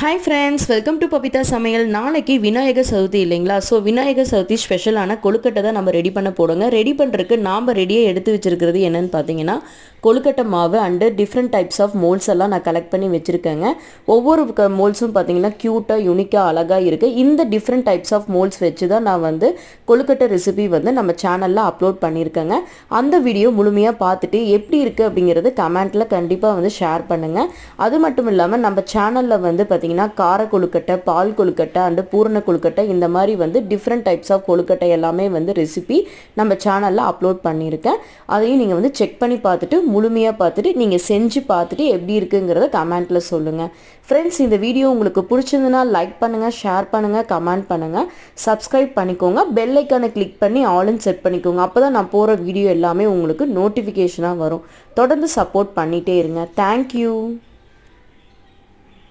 Hi friends, welcome to Babita சமையல். நாளைக்கு விநாயகர் சதுர்த்தி இல்லைங்களா? ஸோ விநாயகர் சதுர்த்தி ஸ்பெஷலான கொழுக்கட்டை தான் நம்ம ரெடி பண்ண போடுங்க. ரெடி பண்ணுறதுக்கு நாம் ரெடியாக எடுத்து வச்சுருக்கிறது என்னென்னு பார்த்தீங்கன்னா, கொழுக்கட்டை மாவு and different types of moulds எல்லாம் நான் கலெக்ட் பண்ணி வச்சுருக்கேங்க. ஒவ்வொரு மோல்ஸும் பார்த்தீங்கன்னா க்யூட்டாக யூனிக்காக அழகாக இருக்குது. இந்த டிஃப்ரெண்ட் டைப்ஸ் ஆஃப் மோல்ஸ் வச்சு தான் நான் கொழுக்கட்டை ரெசிபி நம்ம சேனலில் அப்லோட் பண்ணியிருக்கேங்க. அந்த வீடியோ முழுமையாக பார்த்துட்டு எப்படி இருக்குது அப்படிங்கிறது கமெண்ட்டில் கண்டிப்பாக ஷேர் பண்ணுங்கள். அது மட்டும் இல்லாமல் நம்ம சேனலில் பார்த்தீங்கன்னா கார கொழுக்கட்டை, பால் கொழுக்கட்டை அண்டு பூரண கொழுக்கட்டை, இந்த மாதிரி டிஃப்ரெண்ட் டைப்ஸ் ஆஃப் கொழுக்கட்டை எல்லாமே ரெசிபி நம்ம சேனலில் அப்லோட் பண்ணியிருக்கேன். அதையும் நீங்கள் செக் பண்ணி பார்த்துட்டு முழுமையாக பார்த்துட்டு நீங்கள் செஞ்சு பார்த்துட்டு எப்படி இருக்குங்கிறத கமெண்ட்டில் சொல்லுங்கள். ஃப்ரெண்ட்ஸ், இந்த வீடியோ உங்களுக்கு பிடிச்சிருந்துன்னா லைக் பண்ணுங்கள், ஷேர் பண்ணுங்கள், கமெண்ட் பண்ணுங்கள், சப்ஸ்கிரைப் பண்ணிக்கோங்க, பெல் ஐக்கானை கிளிக் பண்ணி ஆல்னு செட் பண்ணிக்கோங்க. அப்போ தான் நான் போகிற வீடியோ எல்லாமே உங்களுக்கு நோட்டிஃபிகேஷனாக வரும். தொடர்ந்து சப்போர்ட் பண்ணிகிட்டே இருங்க. தேங்க்யூ.